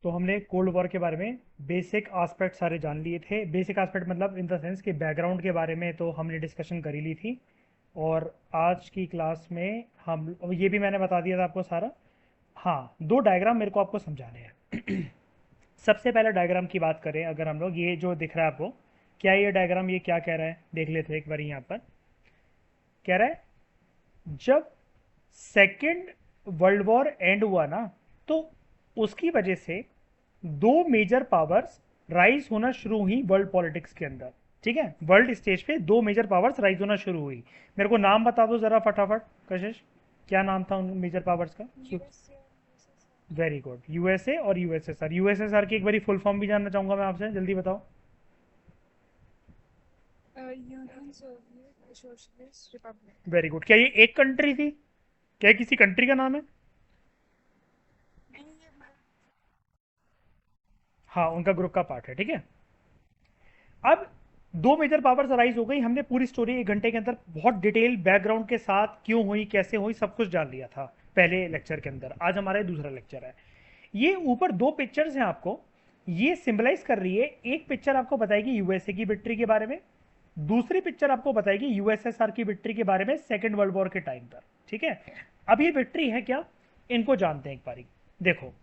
तो हमने cold war के बारे में बेसिक एस्पेक्ट सारे जान लिए थे। बेसिक एस्पेक्ट मतलब इन द सेंस कि बैकग्राउंड के बारे में तो हमने डिस्कशन कर ही ली थी। और आज की क्लास में हम ये भी मैंने बता दिया था आपको सारा। हाँ, दो डायग्राम मेरे को आपको समझाने हैं। सबसे पहले डायग्राम की बात करें अगर हम लोग, ये जो दिख रहा है आपको, क्या ये डायग्राम ये क्या कह रहा है देख लेते हैं एक बार। यहाँ पर कह रहा है जब सेकेंड वर्ल्ड वॉर एंड हुआ ना, तो उसकी वजह से दो मेजर पावर्स राइज होना शुरू हुई वर्ल्ड पॉलिटिक्स के अंदर। ठीक है, वर्ल्ड स्टेज पे दो मेजर पावर्स राइज होना शुरू हुई। मेरे को नाम बता दो जरा फटाफट कशिश, क्या नाम था उन मेजर पावर्स का। यूएसए और यूएसएसआर। वेरी गुड, यूएसए और यूएसएसआर। यूएसएसआर की एक बारी फुल फॉर्म भी जानना चाहूंगा मैं आपसे, जल्दी बताओ। Union Soviet socialist Republic. Very good. क्या ये एक कंट्री थी, क्या ये किसी कंट्री का नाम है। नहीं, ये हाँ, उनका ग्रुप का पार्ट है। ठीक है, अब दो मेजर पावर्स राइज हो गई। हमने पूरी स्टोरी एक घंटे के अंदर बहुत डिटेल बैकग्राउंड के साथ क्यों हुई कैसे हुई सब कुछ जान लिया था पहले लेक्चर के अंदर। आज हमारा दूसरा लेक्चर है। ये ऊपर दो पिक्चर्स हैं आपको, ये सिंबलाइज कर रही है। एक पिक्चर आपको बताएगी यूएसए की विक्ट्री के बारे में, दूसरी पिक्चर आपको बताएगी यूएसएसआर की विक्ट्री के बारे में सेकेंड वर्ल्ड वॉर के टाइम पर। ठीक है, अब ये विक्ट्री है क्या, इनको जानते हैं एक बारी। देखो,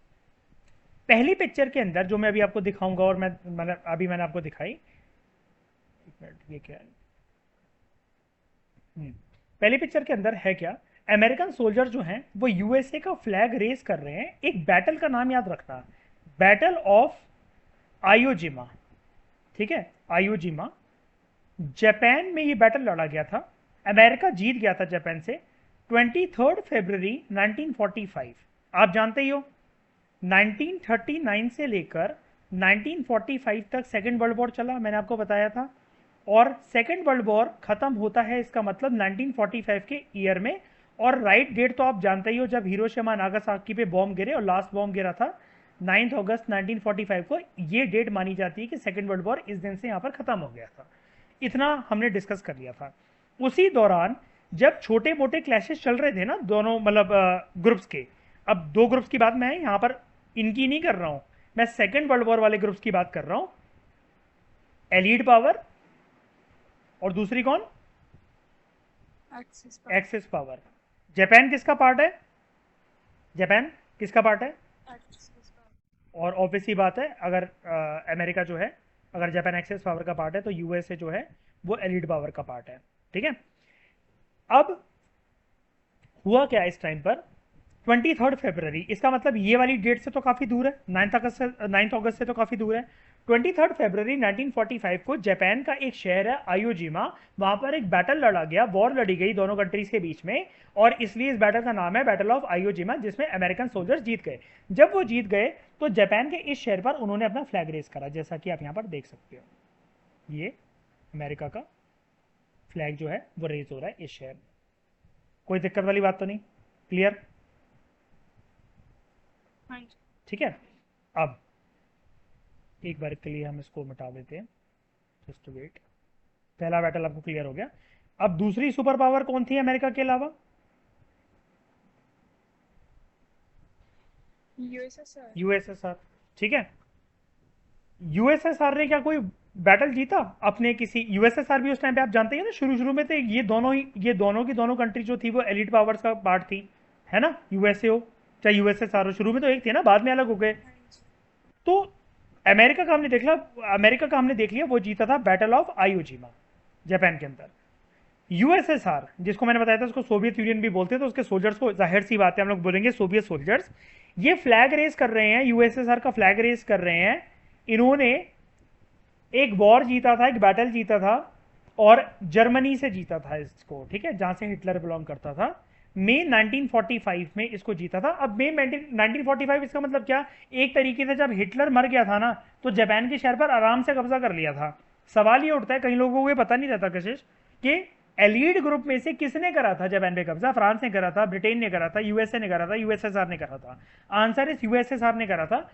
पहली पिक्चर के अंदर जो मैं अभी आपको दिखाऊंगा, और मैंने आपको दिखाई। एक मिनट, ये क्या है। हम्म, पहली पिक्चर के अंदर है क्या, अमेरिकन सोल्जर जो हैं वो यूएसए का फ्लैग रेस कर रहे हैं। एक बैटल का नाम याद रखना, बैटल ऑफ आयोजिमा। ठीक है, आयोजिमा, जापान में ये बैटल लड़ा गया था। अमेरिका जीत गया था जापान से 23 फरवरी 1945। आप जानते ही हो 1939 से लेकर 1945 तक सेकेंड वर्ल्ड वॉर चला, मैंने आपको बताया था। और सेकेंड वर्ल्ड वॉर खत्म होता है इसका मतलब 1945 के ईयर में। और राइट डेट तो आप जानते ही हो, जब हिरोशिमा नागासाकी पे बॉम्ब गिरे और लास्ट बॉम्ब गिरा था 9 अगस्त 1945 को। ये डेट मानी जाती है कि सेकेंड वर्ल्ड वॉर इस दिन से यहाँ पर खत्म हो गया था। इतना हमने डिस्कस कर लिया था। उसी दौरान जब छोटे मोटे क्लैशेस चल रहे थे ना दोनों मतलब ग्रुप्स के, अब दो ग्रुप्स की बात मैं यहाँ पर इनकी नहीं कर रहा हूँ, मैं सेकेंड वर्ल्ड वॉर वाले ग्रुप्स की बात कर रहा हूँ। एलीड पावर और दूसरी कौन, axis power. Axis power. Japan किसका पार्ट है, जापान किसका पार्ट है। Axis power. और ऑब्वियस ही बात है, अगर अमेरिका जो है, अगर जापान एक्सेस पावर का पार्ट है तो यूएसए जो है वो एलिड पावर का पार्ट है। ठीक है, अब हुआ क्या इस टाइम पर, 23 फरवरी, इसका मतलब ये वाली डेट से तो काफ़ी दूर है, 9 अगस्त से तो काफ़ी दूर है। 23 फरवरी 1945 को जापान का एक शहर है आयोजिमा, वहां पर एक बैटल लड़ा गया, वॉर लड़ी गई दोनों कंट्रीज के बीच में। और इसलिए इस बैटल का नाम है बैटल ऑफ आयोजिमा, जिसमें अमेरिकन सोल्जर्स जीत गए। जब वो जीत गए तो जापान के इस शहर पर उन्होंने अपना फ्लैग रेस करा, जैसा कि आप यहाँ पर देख सकते हो। ये अमेरिका का फ्लैग जो है वो रेस हो रहा है इस शहर में। कोई दिक्कत वाली बात तो नहीं, क्लियर। हाँ जी। ठीक है, अब एक बार के लिए हम इसको मिटा देते हैं, जस्ट वेट। पहला बैटल आपको क्लियर हो गया। अब दूसरी सुपर पावर कौन थी अमेरिका के अलावा, यूएसएसआर। यूएसएसआर। ठीक है, यूएसएसआर ने क्या कोई बैटल जीता अपने किसी, यूएसएसआर भी उस टाइम पे आप जानते हैं ना, शुरू शुरू में थे ये दोनों ही, ये दोनों की दोनों कंट्री जो थी वो एलिट पावर्स का पार्ट थी, है ना। यूएसए हो चाहे यूएसएसआर हो, शुरू में तो एक थे ना, बाद में अलग हो गए। हाँ जी। तो अमेरिका का हमने देख लिया, अमेरिका का हमने देख लिया वो जीता था बैटल ऑफ आयोजिमा जापान के अंदर। यूएसएसआर जिसको मैंने बताया था उसको सोवियत यूनियन भी बोलते हैं, तो उसके सोल्जर्स को जाहिर सी बात है हम लोग बोलेंगे सोवियत सोल्जर्स। ये फ्लैग रेस कर रहे हैं, यूएसएसआर का फ्लैग रेस कर रहे हैं। इन्होंने एक वॉर जीता था, एक बैटल जीता था, और जर्मनी से जीता था इसको। ठीक है, जहां से हिटलर बिलोंग करता था। मई 1945 में इसको जीता था। अब मई 1945 इसका मतलब क्या, एक तरीके से जब हिटलर मर गया था ना, तो जापान के शहर पर आराम से कब्जा कर लिया था। सवाल ये उठता है, कई लोगों को ये पता नहीं रहता कशिश, कि एलीड ग्रुप में से किसने करा था जापान पे कब्जा। फ्रांस ने करा था, ब्रिटेन ने करा था, यूएसए ने करा था, यूएसएसआर ने करा था। आंसर इस यूएसएसआर ने करा था।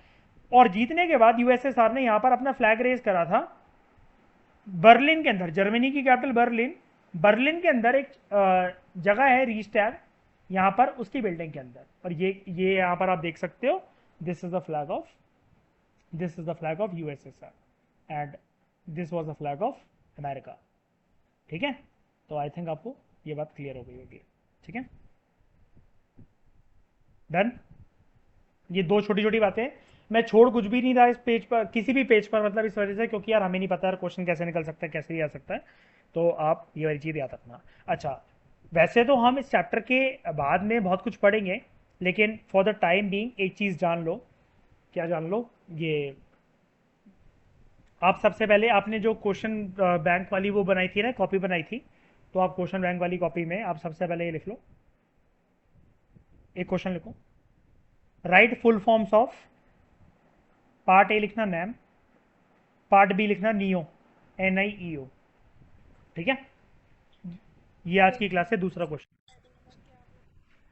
और जीतने के बाद यूएसएसआर ने यहां पर अपना फ्लैग रेस करा था बर्लिन के अंदर, जर्मनी की कैपिटल बर्लिन। बर्लिन के अंदर एक जगह है रीस्टैग, यहाँ पर उसकी बिल्डिंग के अंदर। और ये यहाँ पर आप देख सकते हो, this is the flag of this is the flag of USSR and this was the flag of America. ठीक है, तो आई थिंक आपको ये बात क्लियर हो गई होगी। ठीक है, डन। ये दो छोटी छोटी बातें, मैं छोड़ कुछ भी नहीं रहा इस पेज पर, किसी भी पेज पर, मतलब इस वजह से, क्योंकि यार हमें नहीं पता यार क्वेश्चन कैसे निकल सकता है, कैसे भी आ सकता है, तो आप ये वाली चीज़ याद रखना। अच्छा, वैसे तो हम इस चैप्टर के बाद में बहुत कुछ पढ़ेंगे, लेकिन फॉर द टाइम बीइंग एक चीज़ जान लो। क्या जान लो? ये आप सबसे पहले आपने जो क्वेश्चन बैंक वाली वो बनाई थी ना, कॉपी बनाई थी, तो आप क्वेश्चन बैंक वाली कॉपी में आप सबसे पहले ये लिख लो, एक क्वेश्चन लिखो, right full forms of, part A लिखना नैम, पार्ट बी लिखना नियो, NIEO। ठीक है, ये आज की क्लास से दूसरा question.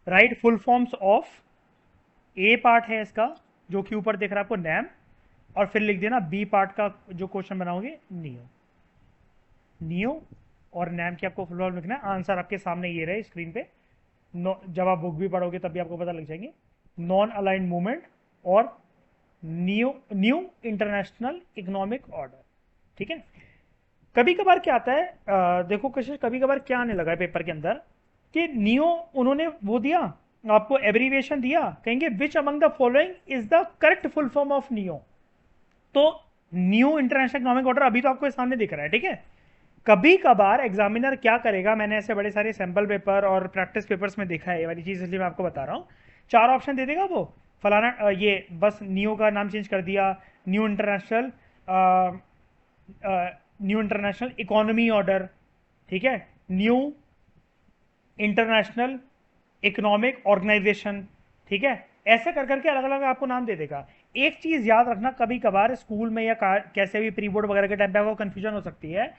Right full forms of, A part है इसका जो कि ऊपर दिख रहा है आपको नैम, और फिर लिख देना बी पार्ट का जो क्वेश्चन बनाओगे नियो। नियो और नैम की आपको फुल फॉर्म लिखना है। आंसर आपके सामने ये रहे स्क्रीन पे, जब आप बुक भी पढ़ोगे तब भी आपको पता लग जाएंगे। नॉन अलाइंड मूवमेंट और न्यू इंटरनेशनल इकोनॉमिक ऑर्डर। ठीक है, कभी कभार क्या आता है, देखो कशिश, कभी कभार क्या आने लगा है पेपर के अंदर कि नियो, उन्होंने वो दिया आपको एब्रीविएशन दिया, कहेंगे which among the following is the correct full form of neo. तो न्यू इंटरनेशनल इकोनॉमिक ऑर्डर अभी तो आपको सामने दिख रहा है। ठीक है, कभी कभार एग्जामिनर क्या करेगा, मैंने ऐसे बड़े सारे सैंपल पेपर और प्रैक्टिस पेपर्स में देखा है ये वाली चीज, इसलिए मैं आपको बता रहा हूँ। चार ऑप्शन दे देगा वो, फलाना ये बस नियो का नाम चेंज कर दिया, new international, new international economy order, ठीक है, न्यू इंटरनेशनल इकोनॉमिक ऑर्गेनाइजेशन। ठीक है, ऐसे कर करके अलग अलग आपको नाम दे देगा। एक चीज याद रखना, कभी कभार स्कूल में या कैसे भी प्री बोर्ड वगैरह के टाइम पे आपको कंफ्यूजन हो सकती है,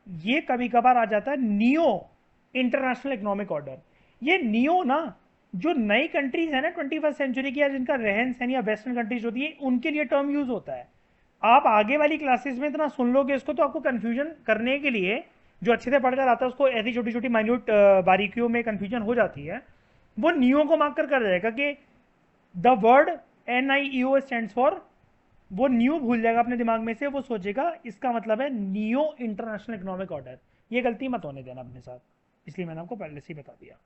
ये कभी कभार आ जाता है नियो इंटरनेशनल इकोनॉमिक ऑर्डर। ये नियो ना, जो नई कंट्रीज है ना 21st सेंचुरी की, या जिनका रहन सहन या वेस्टर्न कंट्रीज होती है, उनके लिए टर्म यूज होता है। आप आगे वाली क्लासेस में इतना सुन लोगे इसको, तो आपको कंफ्यूजन करने के लिए, जो अच्छे से पढ़कर आता है उसको ऐसी छोटी छोटी माइन्यूट बारीकियों में कंफ्यूजन हो जाती है, वो नियो को मार्क कर जाएगा कि the word NIEO stand for, वो न्यू भूल जाएगा अपने दिमाग में से, वो सोचेगा इसका मतलब है नियो इंटरनेशनल इकोनॉमिक ऑर्डर। ये गलती मत होने देना अपने साथ, इसलिए मैंने आपको पहले से ही बता दिया।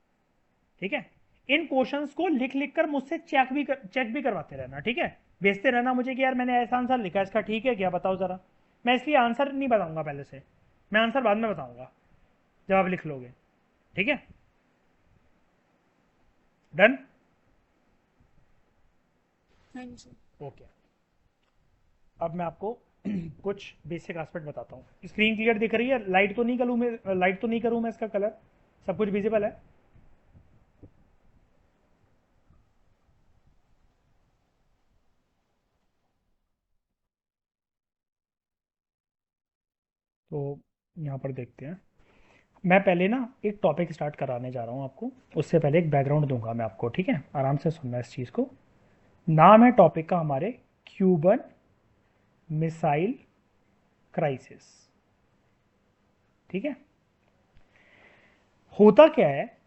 ठीक है, इन क्वेश्चंस को लिख लिख कर मुझसे चेक भी करवाते रहना। ठीक है, भेजते रहना मुझे कि यार मैंने ऐसा आंसर लिखा, इसका ठीक है क्या, बताओ जरा। मैं इसलिए आंसर नहीं बताऊंगा पहले से, मैं आंसर बाद में बताऊंगा जब आप लिख लोगे। ठीक है, डन। हाँ जी। ओके, अब मैं आपको कुछ बेसिक एस्पेक्ट बताता हूँ। स्क्रीन क्लियर दिख रही है? लाइट तो नहीं करूँ मैं, लाइट तो नहीं करूँ मैं, इसका कलर सब कुछ विजिबल है? तो यहाँ पर देखते हैं। मैं पहले ना एक टॉपिक स्टार्ट कराने जा रहा हूँ आपको, उससे पहले एक बैकग्राउंड दूंगा मैं आपको। ठीक है, आराम से सुनना इस चीज़ को। नाम है टॉपिक का हमारे, क्यूबन मिसाइल क्राइसिस। ठीक है, होता क्या है,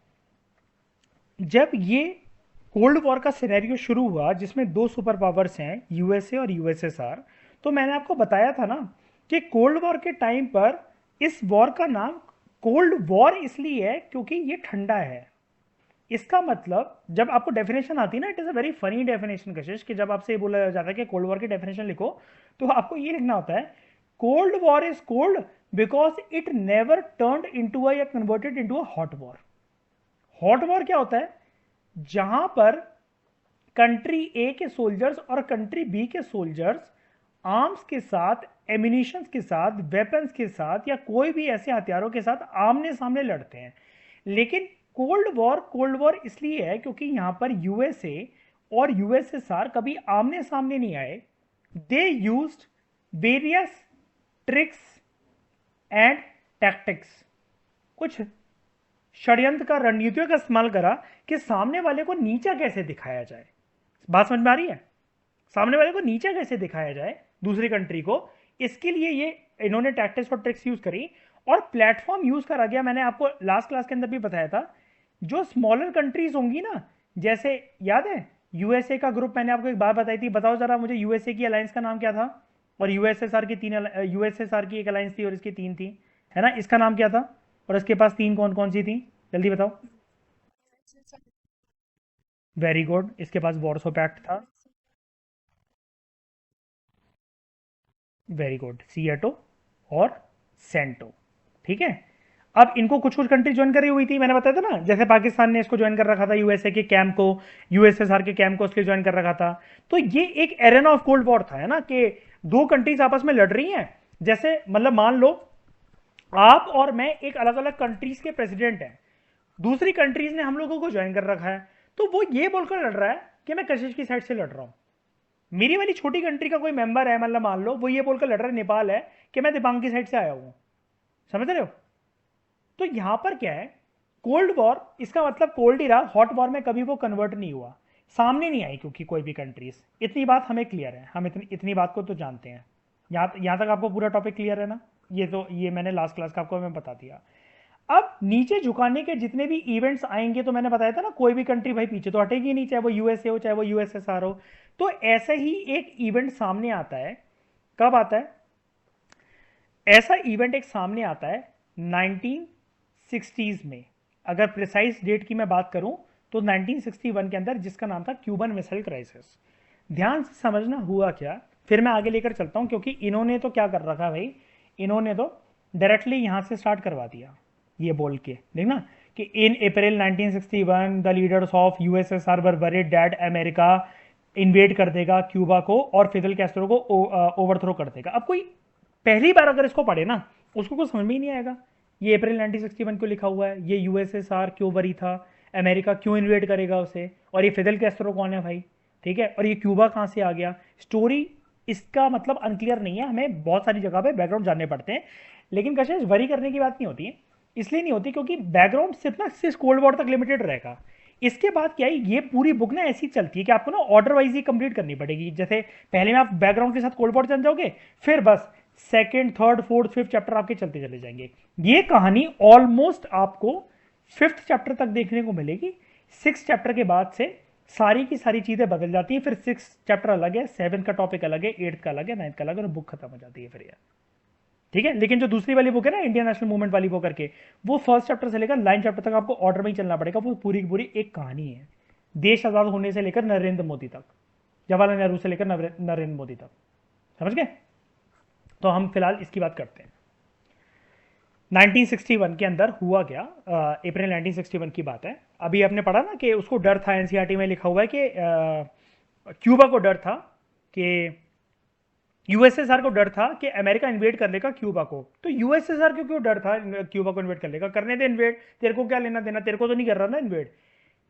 जब ये कोल्ड वॉर का सिनेरियो शुरू हुआ, जिसमें दो सुपर पावर्स हैं, USA और USSR, तो मैंने आपको बताया था ना कि कोल्ड वॉर के टाइम पर इस वॉर का नाम कोल्ड वॉर इसलिए है क्योंकि ये ठंडा है। इसका मतलब, जब आपको डेफिनेशन आती है ना, it is a very funny definition कशिश, कि जब आपसे बोला जाता है कि कोल्ड वॉर की डेफिनेशन लिखो, तो आपको ये लिखना होता है, cold war is cold because it never turned into a या converted into a hot war. Hot war क्या होता है? जहां पर कंट्री ए के सोल्जर्स और कंट्री बी के सोल्जर्स आर्म्स के साथ, एमिनिशंस के साथ, वेपन्स के साथ, या कोई भी ऐसे हथियारों के साथ आमने सामने लड़ते हैं। लेकिन कोल्ड वॉर इसलिए है क्योंकि यहां पर USA और USSR कभी आमने सामने नहीं आए। They used various tricks and tactics, कुछ षड्यंत्र का, रणनीतियों का इस्तेमाल करा कि सामने वाले को नीचा कैसे दिखाया जाए। बात समझ में आ रही है? सामने वाले को नीचा कैसे दिखाया जाए दूसरी कंट्री को, इसके लिए ये इन्होंने टैक्टिक्स और ट्रिक्स यूज करी, और प्लेटफॉर्म यूज करा गया। मैंने आपको लास्ट क्लास के अंदर भी बताया था, जो स्मॉलर कंट्रीज होंगी ना, जैसे याद है यूएसए का ग्रुप मैंने आपको एक बात बताई थी, बताओ जरा मुझे यूएसए की अलायंस का नाम क्या था, और यूएसएसआर की यूएसएसआर की एक अलायंस थी और इसकी तीन थी, है ना, इसका नाम क्या था, और इसके पास तीन कौन कौन सी थी, जल्दी बताओ। USSR, वेरी गुड, इसके पास वॉर्सो पैक्ट था। वेरी गुड, सीएटो और सेंटो। ठीक है। अब इनको कुछ कुछ कंट्री ज्वाइन करी हुई थी, मैंने बताया था ना, जैसे पाकिस्तान ने इसको ज्वाइन कर रखा था, यूएसए के कैंप को, यूएसएसआर के कैंप को इसलिए ज्वाइन कर रखा था। तो ये एक एरेना ऑफ कोल्ड वॉर था, है ना, कि दो कंट्रीज आपस में लड़ रही हैं। जैसे मतलब मान लो आप और मैं एक अलग अलग कंट्रीज के प्रेसिडेंट हैं, दूसरी कंट्रीज ने हम लोगों को ज्वाइन कर रखा है, तो वो ये बोलकर लड़ रहा है कि मैं कशिश की साइड से लड़ रहा हूं। मेरी वाली छोटी कंट्री का कोई मेंबर है, मतलब मान लो वो ये बोलकर लड़ रहा है, नेपाल है, कि मैं दिबांग की साइड से आया हूं। समझ रहे हो। तो यहां पर क्या है, कोल्ड वॉर, इसका मतलब कोल्ड ही रहा, हॉट वॉर में कभी वो कन्वर्ट नहीं हुआ, सामने नहीं आई क्योंकि कोई भी कंट्रीज। इतनी बात हमें क्लियर है, हम इतनी बात को तो जानते हैं। यहां तक आपको पूरा टॉपिक क्लियर है ना। ये मैंने लास्ट क्लास का आपको मैं बता दिया। अब नीचे झुकाने के जितने भी इवेंट्स आएंगे, तो मैंने बताया था ना, कोई भी कंट्री भाई पीछे तो हटेगी नहीं, चाहे वो यूएसए हो चाहे वो यूएसएसआर हो। तो ऐसा ही एक इवेंट सामने आता है। कब आता है ऐसा इवेंट, एक सामने आता है 1960s में। अगर प्रिसाइज डेट की मैं बात करूं तो 1961 के अंदर, जिसका नाम था क्यूबन मिसाइल क्राइसिस। ध्यान से समझना हुआ क्या, फिर मैं आगे लेकर चलता हूं, क्योंकि इन्होंने तो क्या कर रखा भाई, इन्होंने तो डायरेक्टली यहां से स्टार्ट करवा दिया, ये बोल के देखना कि इन अप्रैल 1961 the leaders of USSR were worried that America invade कर देगा क्यूबा को और फिदल कैस्ट्रो को ओवरथ्रो कर देगा। अब कोई पहली बार अगर इसको पढ़े ना, उसको कुछ समझ में ही नहीं आएगा, ये अप्रैल 1961 को लिखा हुआ है, ये यूएसएसआर क्यों वरी था, अमेरिका क्यों इन्वेड करेगा उसे, और ये फिदल कैस्ट्रो कौन है भाई। ठीक है, और ये क्यूबा कहाँ से आ गया, स्टोरी इसका मतलब अनक्लियर नहीं है, हमें बहुत सारी जगह पे बैकग्राउंड जानने पड़ते हैं। लेकिन कशिश वरी करने की बात नहीं होती है, इसलिए नहीं होती क्योंकि बैकग्राउंड सिर्फ ना सिर्फ कोल्ड वॉर तक लिमिटेड रहेगा। इसके बाद क्या है, ये पूरी बुक ना ऐसी चलती है कि आपको ना ऑर्डर वाइज ही कंप्लीट करनी पड़ेगी। जैसे पहले में आप बैकग्राउंड के साथ कोल्ड वॉर चल जाओगे, फिर बस second third fourth fifth chapter आपके चलते चले जाएंगे। ये कहानी ऑलमोस्ट आपको फिफ्थ चैप्टर तक देखने को मिलेगी। सिक्स चैप्टर के बाद से सारी की सारी चीजें बदल जाती है, फिर सिक्स चैप्टर अलग है, सेवन का टॉपिक अलग है, एट्थ का अलग है, नाइन्थ का अलग है, और बुक खत्म हो जाती है फिर यार। ठीक है, लेकिन जो दूसरी वाली बुक है ना, इंडियन नेशनल मूवमेंट वाली बुक करके, वो फर्स्ट चैप्टर से लेकर नाइन चैप्टर तक आपको ऑर्डर में ही चलना पड़ेगा। वो पूरी की पूरी एक कहानी है, देश आजाद होने से लेकर नरेंद्र मोदी तक, जवाहरलाल नेहरू से लेकर नरेंद्र मोदी तक। समझ गए। तो हम फिलहाल इसकी बात करते हैं। 1961 के अंदर हुआ क्या, अप्रैल 1961 की बात है। अभी आपने पढ़ा ना कि उसको डर था, एनसीईआरटी में लिखा हुआ है कि क्यूबा को डर था कि यूएसएसआर को डर था कि अमेरिका इन्वेड कर लेगा क्यूबा को। तो यूएसएसआर को क्यों डर था क्यूबा को इन्वेड कर लेगा, करने दे इन्वेड, तेरे को क्या लेना देना, तेरे को तो नहीं कर रहा ना इन्वेड।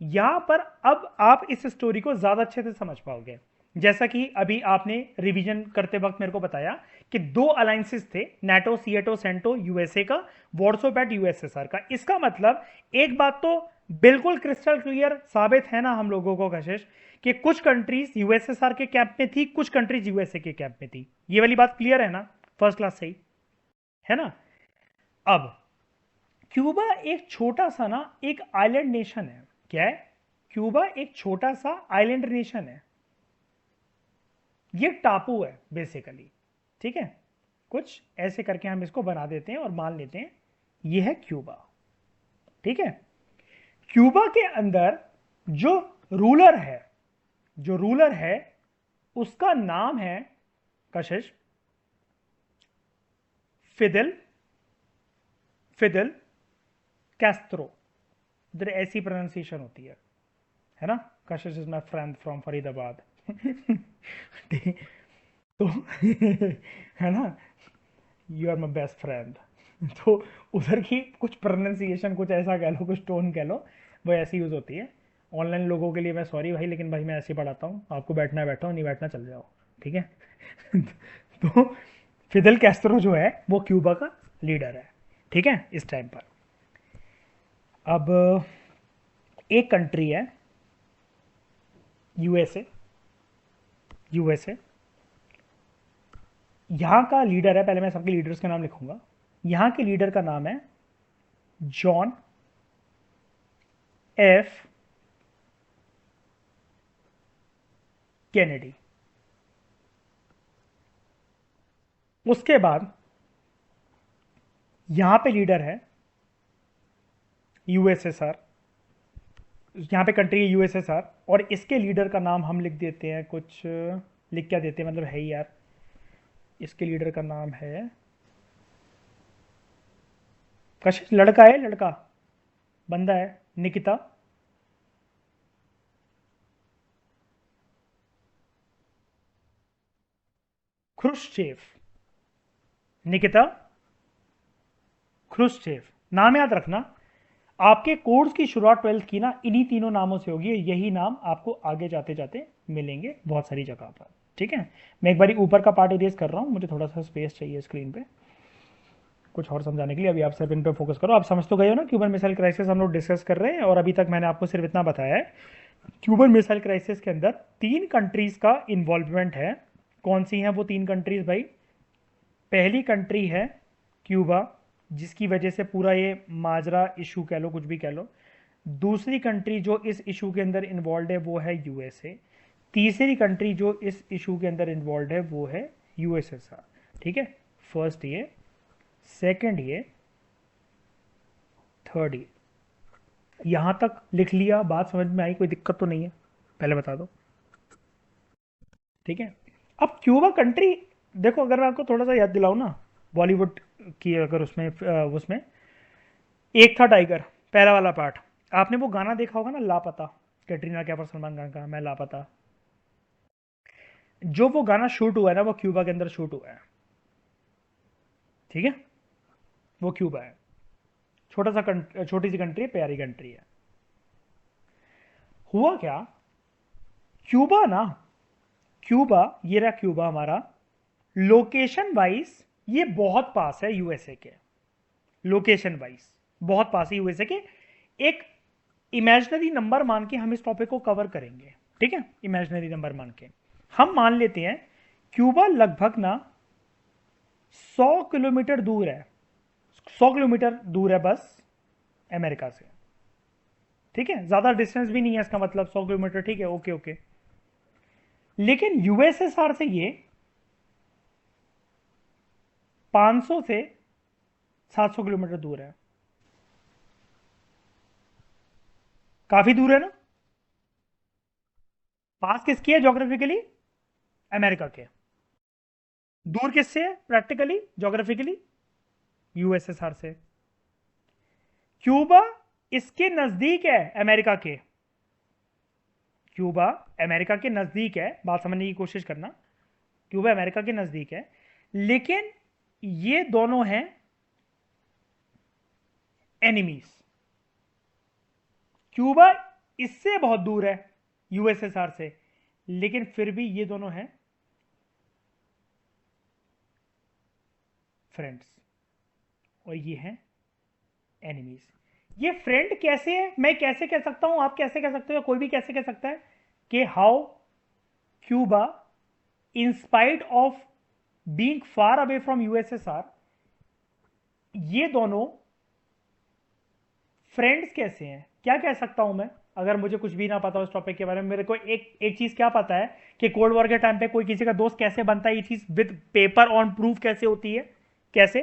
यहां पर अब आप इस स्टोरी को ज्यादा अच्छे से समझ पाओगे। जैसा कि अभी आपने रिवीजन करते वक्त मेरे को बताया कि दो अलायंसेस थे, नाटो सीएटो सेंटो यूएसए का, वॉर्सो पैक्ट यूएसएसआर का। इसका मतलब एक बात तो बिल्कुल क्रिस्टल क्लियर साबित है ना हम लोगों को कशिश, कि कुछ कंट्रीज यूएसएसआर के कैंप में थी, कुछ कंट्रीज यूएसए के कैंप में थी। ये वाली बात क्लियर है ना, फर्स्ट क्लास सही है ना। अब क्यूबा एक छोटा सा ना एक आइलैंड नेशन है। क्या है, क्यूबा एक छोटा सा आइलैंड नेशन है, ये टापू है बेसिकली। ठीक है, कुछ ऐसे करके हम इसको बना देते हैं और मान लेते हैं ये है क्यूबा। ठीक है, क्यूबा के अंदर जो रूलर है, जो रूलर है उसका नाम है कशिश फिदल फिदल कैस्ट्रो। इधर ऐसी प्रोनाउंसिएशन होती है ना। Kashish is my friend from Faridabad. तो है ना, you are my best friend. तो उधर की कुछ प्रोनाउंसिएशन, कुछ ऐसा कह लो, कुछ टोन कह लो, वो ऐसी यूज़ होती है। ऑनलाइन लोगों के लिए मैं सॉरी भाई, लेकिन भाई मैं ऐसे ही पढ़ाता हूँ, आपको बैठना है बैठो, नहीं बैठना चल जाओ। ठीक है। तो फिदल कैस्ट्रो जो है वो क्यूबा का लीडर है। ठीक है, इस टाइम पर अब एक कंट्री है यूएसए। यूएसए यहाँ का लीडर है, पहले मैं सबके लीडर्स के नाम लिखूंगा। यहाँ के लीडर का नाम है जॉन एफ केनेडी। उसके बाद यहां पे लीडर है यूएसएसआर, यहां पे कंट्री है यूएसएसआर, और इसके लीडर का नाम हम लिख देते हैं कुछ, लिख क्या देते हैं, मतलब है ही यार, इसके लीडर का नाम है कशिश, लड़का है, लड़का बंदा है, निकिता ख्रुश्चेव, निकिता ख्रुश्चेव, नाम याद रखना। आपके कोर्स की शुरुआत 12th की ना इन्हीं तीनों नामों से होगी, यही नाम आपको आगे जाते जाते मिलेंगे बहुत सारी जगह पर, ठीक है। मैं एक बारी ऊपर का पार्ट इरेज कर रहा हूँ, मुझे थोड़ा सा स्पेस चाहिए स्क्रीन पे कुछ और समझाने के लिए। अभी आप सिर्फ इन पे फोकस करो। आप समझ तो गए हो ना, क्यूबन मिसाइल क्राइसिस हम लोग डिस्कस कर रहे हैं, और अभी तक मैंने आपको सिर्फ इतना बताया है, क्यूबन मिसाइल क्राइसिस के अंदर 3 कंट्रीज का इन्वॉल्वमेंट है। कौन सी हैं वो 3 कंट्रीज भाई? पहली कंट्री है क्यूबा, जिसकी वजह से पूरा ये माजरा इशू कह लो, कुछ भी कह लो। दूसरी कंट्री जो इस इशू के अंदर इन्वॉल्व है वो है यूएसए। तीसरी कंट्री जो इस इशू के अंदर इन्वॉल्व है वो है यूएसएसआर, ठीक है। फर्स्ट ये, सेकंड ये, थर्ड ये। यहां तक लिख लिया, बात समझ में आई? कोई दिक्कत तो नहीं है? पहले बता दो, ठीक है। अब क्यूबा कंट्री, देखो अगर मैं आपको थोड़ा सा याद दिलाऊं ना बॉलीवुड की, अगर उसमें उसमें एक था टाइगर, पहला वाला पार्ट, आपने वो गाना देखा होगा ना, लापता, कैटरीना कैफ और सलमान खान का, मैं लापता। जो वो गाना शूट हुआ है ना, वो क्यूबा के अंदर शूट हुआ है, ठीक है। वो क्यूबा है, छोटा सा छोटी सी कंट्री है, प्यारी कंट्री है। हुआ क्या, क्यूबा ना, क्यूबा, ये रहा क्यूबा हमारा, लोकेशन वाइज ये बहुत पास है यूएसए के, लोकेशन वाइज बहुत पास है यूएसए के। एक इमेजिनरी नंबर मान के हम इस टॉपिक को कवर करेंगे, ठीक है। इमेजिनरी नंबर मान के हम मान लेते हैं क्यूबा लगभग ना 100 किलोमीटर दूर है, 100 किलोमीटर दूर है बस अमेरिका से, ठीक है। ज्यादा डिस्टेंस भी नहीं है इसका मतलब 100 किलोमीटर, ठीक है, ओके ओके। लेकिन यूएसएसआर से ये 500 से 700 किलोमीटर दूर है, काफी दूर है ना। पास किसकी है ज्योग्राफिकली? अमेरिका के। दूर किससे है प्रैक्टिकली, ज्योग्राफिकली? यूएसएसआर से। क्यूबा इसके नजदीक है अमेरिका के, क्यूबा अमेरिका के नजदीक है, बात समझने की कोशिश करना। क्यूबा अमेरिका के नजदीक है, लेकिन ये दोनों हैं एनिमीज। क्यूबा इससे बहुत दूर है यूएसएसआर से, लेकिन फिर भी ये दोनों हैं फ्रेंड्स, और ये हैं एनिमीज। ये फ्रेंड कैसे है, मैं कैसे कह सकता हूं, आप कैसे कह सकते हो, कोई भी कैसे कह सकता है कि how Cuba in spite of being far away from USSR, ये दोनों फ्रेंड्स कैसे हैं, क्या कह सकता हूं मैं? अगर मुझे कुछ भी ना पता हो इस टॉपिक के बारे में, मेरे को एक एक चीज क्या पता है कि कोल्ड वॉर के टाइम पे कोई किसी का दोस्त कैसे बनता है, ये चीज विद पेपर ऑन प्रूफ कैसे होती है, कैसे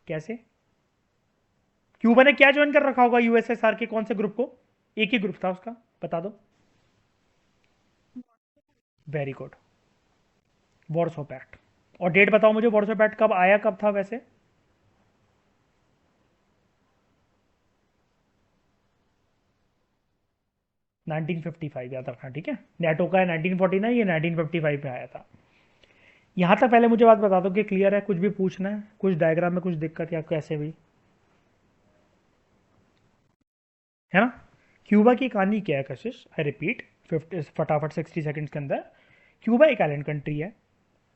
कैसे? क्यूबा ने क्या ज्वाइन कर रखा होगा यूएसएसआर के कौन से ग्रुप को? एक ही ग्रुप था उसका, बता दो। Very good, Warsaw Pact. और डेट बताओ मुझे, वॉर्सो पैक्ट कब आया, कब था वैसे? नाइनटीन 1955 याद रखना, ठीक है। नेटो का है 1949, ये 1955 में आया था। यहां तक पहले मुझे बात बता दो कि क्लियर है, कुछ भी पूछना है, कुछ डायग्राम में कुछ दिक्कत या कैसे भी, है ना। क्यूबा की कहानी क्या है कशिश, आई रिपीट, 50 फटाफट 60 सेकंड्स के अंदर। क्यूबा एक आइलैंड कंट्री है,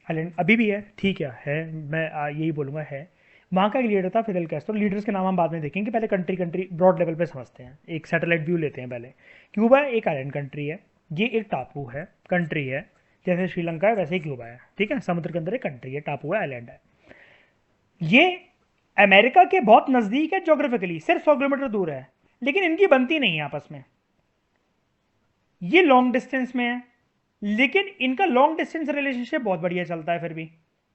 आइलैंड अभी भी है, ठीक है मैं यही बोलूंगा है। वहाँ का एक लीडर था फिडेल कैस्ट्रो। लीडर्स के नाम हम बाद में देखेंगे, पहले कंट्री कंट्री ब्रॉड लेवल पे समझते हैं, एक सैटेलाइट व्यू लेते हैं पहले। क्यूबा एक आइलैंड कंट्री है, ये एक टापू है, कंट्री है, जैसे श्रीलंका है वैसे ही क्यूबा है, ठीक है। समुद्र के अंदर एक कंट्री है, टापू है, आइलैंड है। ये अमेरिका के बहुत नज़दीक है ज्योग्राफिकली, सिर्फ 100 किलोमीटर दूर है, लेकिन इनकी बनती नहीं है आपस में, ये लॉन्ग डिस्टेंस में है, लेकिन इनका लॉन्ग डिस्टेंस रिलेशनशिप बहुत बढ़िया चलता है फिर भी।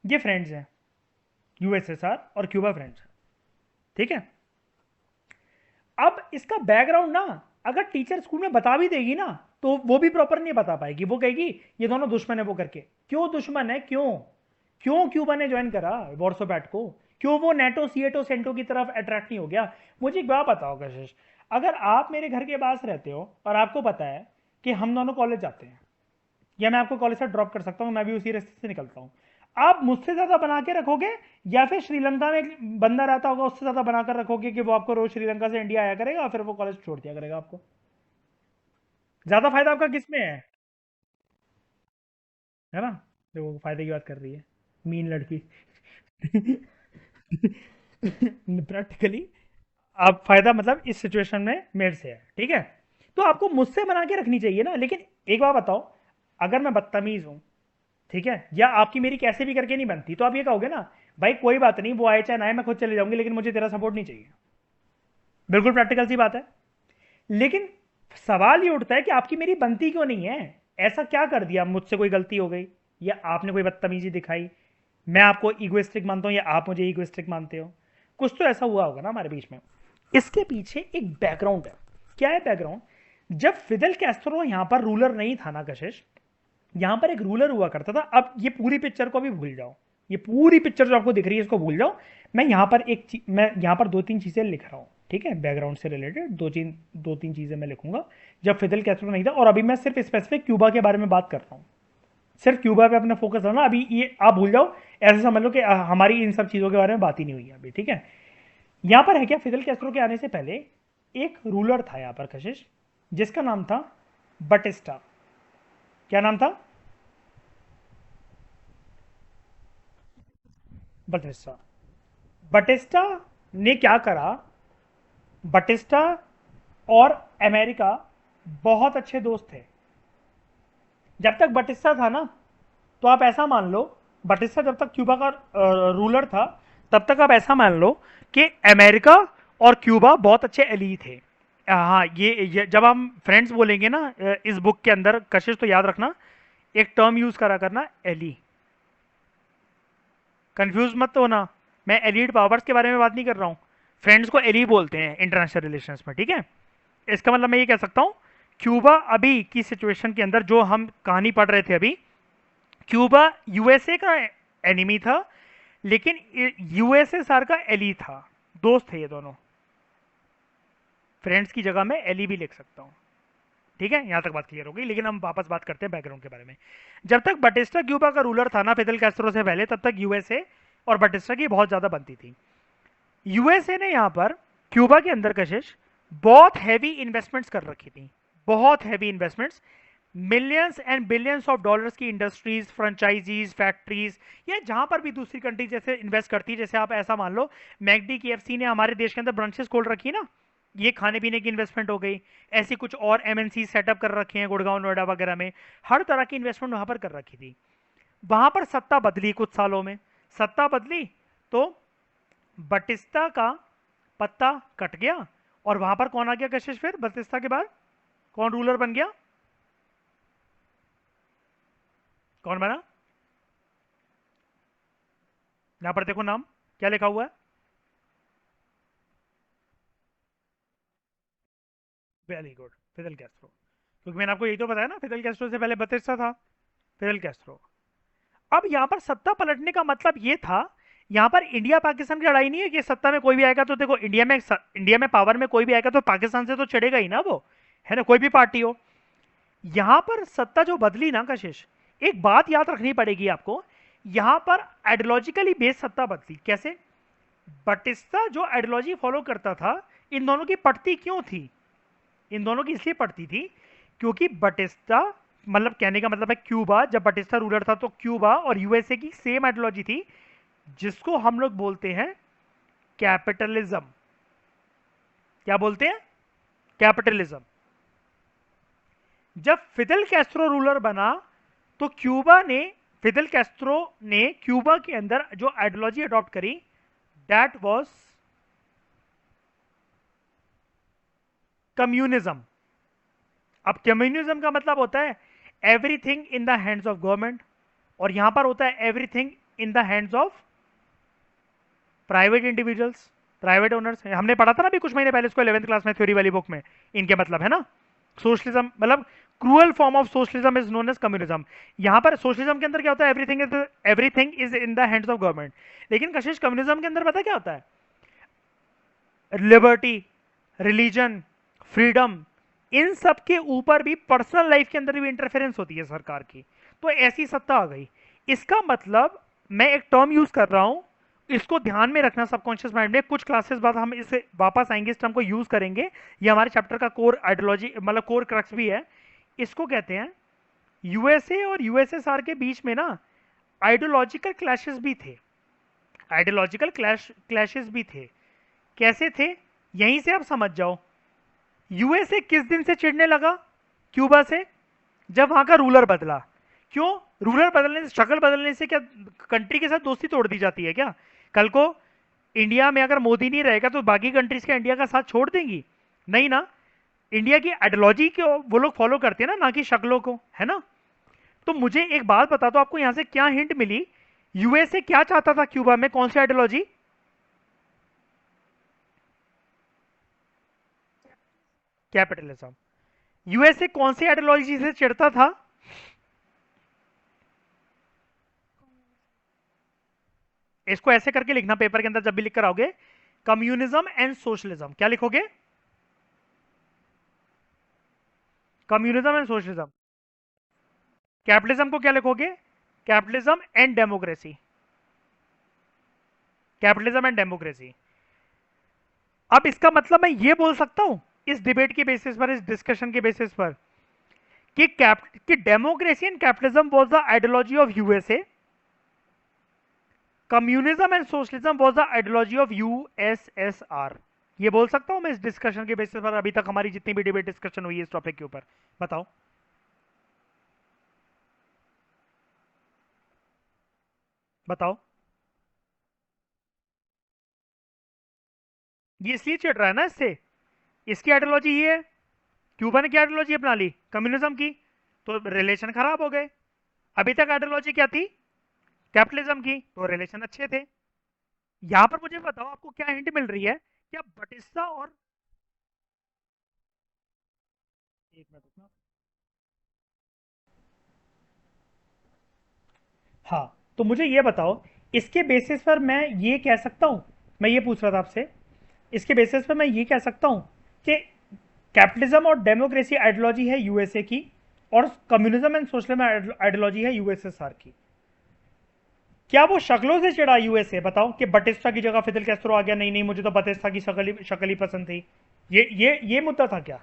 ये फ्रेंड्स हैं, यूएसएसआर और क्यूबा फ्रेंड्स। ठीक है। अब इसका बैकग्राउंड ना अगर टीचर स्कूल में बता भी देगी ना, तो वो भी प्रॉपर नहीं बता पाएगी। वो कहेगी ये दोनों दुश्मन है, वो करके। क्यों दुश्मन है? क्यों क्यों क्यूबा ने ज्वाइन करा वॉर्सोपैट को? क्यों वो नेटो सीएटो सेंटो की तरफ अट्रैक्ट नहीं हो गया? मुझे एक बात बताओ कशिश, अगर आप मेरे घर के पास रहते हो और आपको पता है कि हम दोनों कॉलेज जाते हैं, या मैं आपको कॉलेज से ड्रॉप कर सकता हूँ, मैं भी उसी रास्ते से निकलता हूँ, आप मुझसे ज्यादा बना के रखोगे, या फिर श्रीलंका में एक बंदा रहता होगा उससे ज्यादा बनाकर रखोगे कि वो आपको रोज श्रीलंका से इंडिया आया करेगा और फिर वो कॉलेज छोड़ दिया करेगा आपको? ज्यादा फायदा आपका किस में है ना? देखो फायदे की बात कर रही है मीन लड़की। प्रैक्टिकली आप फायदा मतलब इस सिचुएशन में मेरे से है। ठीक है। तो आपको मुझसे बना के रखनी चाहिए ना। लेकिन एक बात बताओ, अगर मैं बदतमीज हूं, ठीक है, या आपकी मेरी कैसे भी करके नहीं बनती, तो आप ये कहोगे ना, भाई कोई बात नहीं, वो आए चाहे ना आए, मैं खुद चले जाऊंगी, लेकिन मुझे तेरा सपोर्ट नहीं चाहिए। बिल्कुल प्रैक्टिकल सी बात है। लेकिन सवाल ये उठता है कि आपकी मेरी बनती क्यों नहीं है? ऐसा क्या कर दिया? मुझसे कोई गलती हो गई, या आपने कोई बदतमीजी दिखाई, मैं आपको ईगोइस्टिक मानता हूं या आप मुझे ईगोइस्टिक मानते हो? कुछ तो ऐसा हुआ होगा ना हमारे बीच में। इसके पीछे एक बैकग्राउंड है। क्या है बैकग्राउंड? जब फिदल कैस्ट्रो यहां पर रूलर नहीं था ना कशिश, यहां पर एक रूलर हुआ करता था। अब ये पूरी पिक्चर को भी भूल जाओ, ये पूरी पिक्चर जो आपको दिख रही है इसको भूल जाओ। मैं यहां पर मैं यहां पर दो तीन चीजें लिख रहा हूं, ठीक है, बैकग्राउंड से रिलेटेड दो तीन चीजें मैं लिखूंगा। जब फिदल कैस्ट्रो नहीं था, और अभी मैं सिर्फ स्पेसिफिक क्यूबा के बारे में बात कर रहा हूं, सिर्फ क्यूबा पे अपना फोकस रखना। अभी ये आप भूल जाओ, ऐसे समझ लो कि हमारी इन सब चीजों के बारे में बात ही नहीं हुई है अभी। ठीक है। यहां पर है क्या, फिदल कैस्ट्रो के आने से पहले एक रूलर था यहां पर कशिश, जिसका नाम था बटिस्टा। क्या नाम था? बटिस्टा। बटिस्टा ने क्या करा? बटिस्टा और अमेरिका बहुत अच्छे दोस्त थे जब तक बटिस्टा था ना। तो आप ऐसा मान लो, बटिस्टा जब तक क्यूबा का रूलर था, तब तक आप ऐसा मान लो कि अमेरिका और क्यूबा बहुत अच्छे एली थे। हाँ, ये जब हम फ्रेंड्स बोलेंगे ना इस बुक के अंदर कशिश, तो याद रखना एक टर्म यूज करा करना, एली। कंफ्यूज मत होना, मैं एलीड पावर्स के बारे में बात नहीं कर रहा हूँ। फ्रेंड्स को एली बोलते हैं इंटरनेशनल रिलेशंस में। ठीक है। इसका मतलब मैं ये कह सकता हूँ, क्यूबा अभी की सिचुएशन के अंदर जो हम कहानी पढ़ रहे थे अभी, क्यूबा यूएसए का एनिमी था, लेकिन यूएसएसआर का एली था। दोस्त थे ये दोनों। फ्रेंड्स की जगह मैं एली भी लिख सकता हूँ। ठीक है, यहां तक बात क्लियर हो गई। लेकिन हम वापस बात करते हैं बैकग्राउंड के बारे में। जब तक बटिस्टा क्यूबा का रूलर था ना फिदल कैस्ट्रो से पहले, तब तक यूएसए और बटिस्टा की बहुत ज्यादा बनती थी। यूएसए ने यहां पर क्यूबा के अंदर कशिश बहुत हैवी इन्वेस्टमेंट्स कर रखी थी। बहुत heavy investments, millions and billions of dollars की इंडस्ट्रीज, फ्रेंचाइजीज, फैक्ट्रीज, या जहां पर भी दूसरी कंट्री जैसे इन्वेस्ट करती है। जैसे आप ऐसा मान लो, मैकडी केएफसी ने हमारे देश के अंदर ब्रांचेस खोल रखी ना, ये खाने पीने की इन्वेस्टमेंट हो गई। ऐसी कुछ और एमएनसी सेटअप कर रखे हैं गुड़गांव नोएडा वगैरह में। हर तरह की इन्वेस्टमेंट वहां पर कर रखी थी। वहां पर सत्ता बदली, कुछ सालों में सत्ता बदली, तो बटिस्ता का पत्ता कट गया। और वहां पर कौन आ गया कशिश? फिर बटिस्ता के बाद कौन रूलर बन गया? कौन बना? यहां पर देखो नाम क्या लिखा हुआ है। Very good, Fidel Castro. क्योंकि मैंने आपको यही तो बताया ना, फिदल कैस्ट्रो से पहले बतिस्ता था। फिदल कैस्ट्रो। अब यहां पर सत्ता पलटने का मतलब ये था, यहां पर इंडिया पाकिस्तान की लड़ाई नहीं है कि सत्ता में कोई भी आएगा तो देखो, इंडिया में पावर में कोई भी आएगा तो पाकिस्तान से तो चिढ़ेगा ही ना वो, है ना, कोई भी पार्टी हो। यहां पर सत्ता जो बदली ना कशिश, एक बात याद रखनी पड़ेगी आपको, यहां पर आइडियोलॉजिकली बेस्ड सत्ता बदली। कैसे? बटिस्ता जो आइडियोलॉजी फॉलो करता था, इन दोनों की पड़ती क्यों थी? इन दोनों की इसलिए पड़ती थी क्योंकि बटिस्ता, मतलब कहने का मतलब है क्यूबा, जब बटिस्ता रूलर था तो क्यूबा और यूएसए की सेम आइडियोलॉजी थी, जिसको हम लोग बोलते हैं कैपिटलिज्म। क्या बोलते हैं? कैपिटलिज्म। जब फिदल कैस्ट्रो रूलर बना, तो फिदल कैस्ट्रो ने क्यूबा के अंदर जो आइडियोलॉजी अडॉप्ट करी, दैट वाज कम्युनिज्म। अब कम्युनिज्म का मतलब होता है everything in the hands of government, और यहां पर होता है everything in the hands of private individuals, private owners. हमने पढ़ा था ना अभी कुछ महीने पहले इसको 11th क्लास में थ्योरी वाली बुक में, इनके मतलब है ना सोशलिज्म, मतलब cruel form of socialism is known as communism. यहां पर सोशलिज्म के अंदर क्या होता है, everything is in the hands of government. लेकिन कशिश कम्युनिज्म के अंदर पता क्या होता है, लिबर्टी, रिलीजन, फ्रीडम, इन सब के ऊपर भी पर्सनल लाइफ के अंदर भी इंटरफेरेंस होती है सरकार की। तो ऐसी सत्ता आ गई। इसका मतलब मैं एक टर्म यूज कर रहा हूं, इसको ध्यान में रखना सबकॉन्शियस माइंड में। कुछ क्लासेस बाद हम इसे वापस आएंगे, इस टर्म को यूज करेंगे। ये हमारे चैप्टर का कोर आइडियोलॉजी मतलब कोर क्रक्स भी है। इसको कहते हैं यूएसए और यूएसएसआर के बीच में ना आइडियोलॉजिकल क्लैशेस भी थे, आइडियोलॉजिकल क्लैशेस भी थे। कैसे थे, यहीं से आप समझ जाओ। यूएसए किस दिन से चिढ़ने लगा क्यूबा से, जब वहां का रूलर बदला। क्यों, रूलर बदलने से, शक्ल बदलने से क्या कंट्री के साथ दोस्ती तोड़ दी जाती है क्या? कल को इंडिया में अगर मोदी नहीं रहेगा तो बाकी कंट्रीज का इंडिया का साथ छोड़ देंगी? नहीं ना, इंडिया की आइडियोलॉजी को वो लोग फॉलो करते हैं ना कि शक्लों को, है ना। तो मुझे एक बात बता दो, आपको यहां से क्या हिंट मिली, यूएसए क्या चाहता था क्यूबा में, कौन सी आइडियोलॉजी? कैपिटलिज्म। यूएसए कौन सी आइडियोलॉजी से चिढ़ता था? इसको ऐसे करके लिखना पेपर के अंदर जब भी लिख कर आओगे, कम्युनिज्म एंड सोशलिज्म। क्या लिखोगे? Communism and socialism. कैपिटलिज्म को क्या लिखोगे? Capitalism and democracy. Capitalism and democracy. अब इसका मतलब मैं ये बोल सकता हूं इस डिबेट के बेसिस पर, इस डिस्कशन के बेसिस पर, कि democracy and capitalism was the ideology of USA, communism and socialism was the ideology of USSR. ये बोल सकता हूं मैं इस डिस्कशन के बेसिस पर, अभी तक हमारी जितनी भी डिबेट डिस्कशन हुई है इस टॉपिक के ऊपर। बताओ, बताओ। ये इसलिए चिढ़ रहा है ना इससे, इसकी आइडियोलॉजी ये है। क्यूबा ने क्या आइडियोलॉजी अपना ली, कम्युनिज्म की, तो रिलेशन खराब हो गए। अभी तक आइडियोलॉजी क्या थी, कैपिटलिज्म की, तो रिलेशन अच्छे थे। यहां पर मुझे बताओ आपको क्या हिंट मिल रही है, क्या बटिस्टा और, एक मिनट रुकना। हाँ, तो मुझे ये बताओ, इसके बेसिस पर मैं ये कह सकता हूं, मैं ये पूछ रहा था आपसे, इसके बेसिस पर मैं ये कह सकता हूं कि कैपिटलिज्म और डेमोक्रेसी आइडियोलॉजी है यूएसए की, और कम्युनिज्म एंड सोशलिज्म आइडियोलॉजी है यूएसएसआर की। क्या वो शक्लों से चिढ़ा यूएसए? बताओ कि बटिस्टा की जगह फिदेल कैस्ट्रो आ गया, नहीं नहीं मुझे तो बटिस्टा की शक्ल ही पसंद थी, ये मुद्दा था क्या?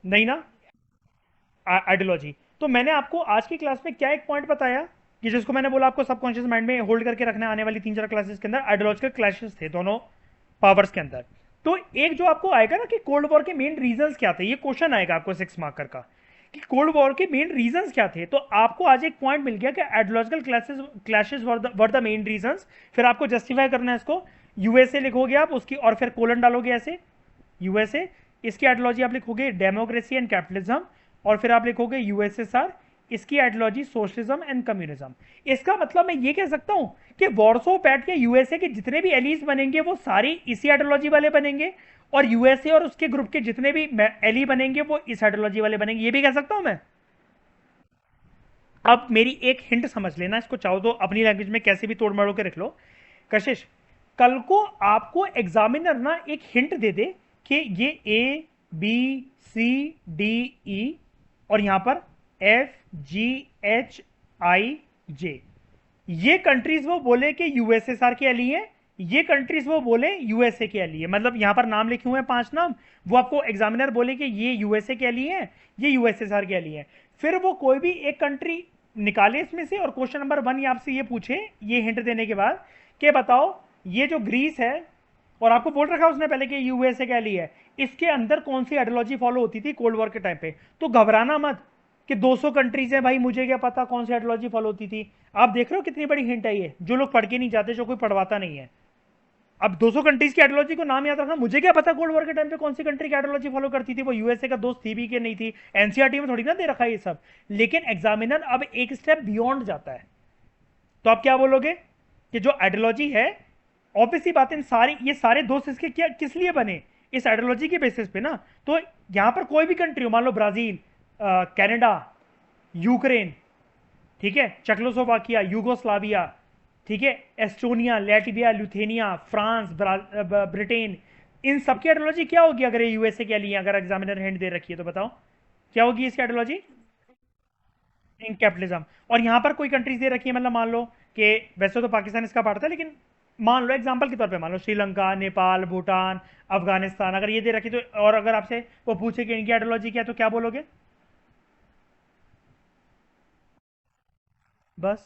नहीं ना, आइडियोलॉजी। तो मैंने आपको आज की क्लास में क्या एक पॉइंट बताया कि जिसको मैंने बोला आपको सबकॉन्शियस माइंड में होल्ड करके रखने, आने वाली 3-4 क्लासेस के अंदर आइडियोलॉजिकल क्लैशेस थे दोनों पावर्स के अंदर। तो एक जो आपको आएगा ना कि कोल्ड वॉर के मेन रीजंस क्या थे, ये क्वेश्चन आएगा आपको 6 मार्कर का कि कोल्ड वॉर के मेन रीजंस क्या थे, तो आपको आज एक पॉइंट मिल गया कि ideological clashes were the main reasons. फिर आपको जस्टिफाई करना है इसको, यूएसए लिखोगे आप उसकी, और फिर कोलन डालोगे ऐसे यूएसए, इसकी आइडियोलॉजी आप लिखोगे डेमोक्रेसी एंड कैपिटलिज्म, और फिर आप लिखोगे यूएसएसआर, इसकी आइडियोलॉजी सोशलिज्म एंड कम्युनिज्म। इसका मतलब मैं ये कह सकता हूं कि वॉर्सो पैक्ट के यूएसए के जितने भी एलीज बनेंगे वो सारे इसी आइडियोलॉजी वाले बनेंगे, और यूएसए और उसके ग्रुप के जितने भी एली बनेंगे वो इस आइडियोलॉजी वाले बनेंगे, ये भी कह सकता हूं मैं। अब मेरी एक हिंट समझ लेना, इसको चाहो तो अपनी लैंग्वेज में कैसे भी तोड़ मरोड़ के रख लो। कशिश, कल को आपको एग्जामिनर ना एक हिंट दे दे कि ये A B C D E और यहां पर एफ जी एच आई जे, ये कंट्रीज वो बोले कि यूएसएसआर के एली है, ये कंट्रीज वो बोले यूएसए के एली है, मतलब यहां पर नाम लिखे हुए हैं 5 नाम, वो आपको एग्जामिनर बोले कि ये यूएसए के एली है, ये यूएसएसआर के एली है, फिर वो कोई भी एक कंट्री निकाले इसमें से, और क्वेश्चन नंबर 1 आपसे ये पूछे ये हिंट देने के बाद कि बताओ ये जो ग्रीस है, और आपको बोल रखा उसने पहले कि यूएसए के एली है, इसके अंदर कौन सी आइडियोलॉजी फॉलो होती थी कोल्ड वॉर के टाइम पे। तो घबराना मत कि 200 कंट्रीज हैं भाई, मुझे क्या पता कौन सी आइडियोलॉजी फॉलो होती थी। आप देख रहे हो कितनी बड़ी हिंट है ये, जो लोग पढ़ के नहीं जाते, जो कोई पढ़वाता नहीं है। अब 200 कंट्रीज की आइडियोलॉजी को नाम याद रखना, मुझे क्या पता कोल्ड वॉर के टाइम पे कौन सी कंट्री की आइडियोलॉजी फॉलो करती थी, वो यूएसए का दोस्त थी भी कि नहीं थी, एनसीईआरटी में थोड़ी ना दे रखा है ये सब। लेकिन एग्जामिनर अब एक स्टेप बियॉन्ड जाता है, तो आप क्या बोलोगे कि जो आइडियोलॉजी है, ऑब्वियसली बात है, इन सारी ये सारे दोस्त इसके क्या किस लिए बने, इस आइडियोलॉजी के बेसिस पे ना। तो यहां पर कोई भी कंट्री हो, मान लो ब्राजील, कनाडा, यूक्रेन, ठीक है, चेकोस्लोवाकिया, यूगोस्लाविया, ठीक है, Estonia, Latvia, Lithuania, France, Britain, इन सब की आइडियोलॉजी क्या होगी अगर ये यूएसए के लिए अगर एग्जामिनर हिंट दे रखी है तो बताओ क्या होगी इसकी आइडियोलॉजी? इन कैपिटलिज्म। और यहाँ पर कोई कंट्रीज दे रखी है, मतलब मान लो कि वैसे तो पाकिस्तान इसका पार्ट था, लेकिन मान लो एग्जांपल के तौर पे मान लो श्रीलंका, नेपाल, भूटान, अफगानिस्तान, अगर ये दे रखी तो, और अगर आपसे वो पूछे कि इनकी आइडियोलॉजी क्या है तो क्या बोलोगे? बस।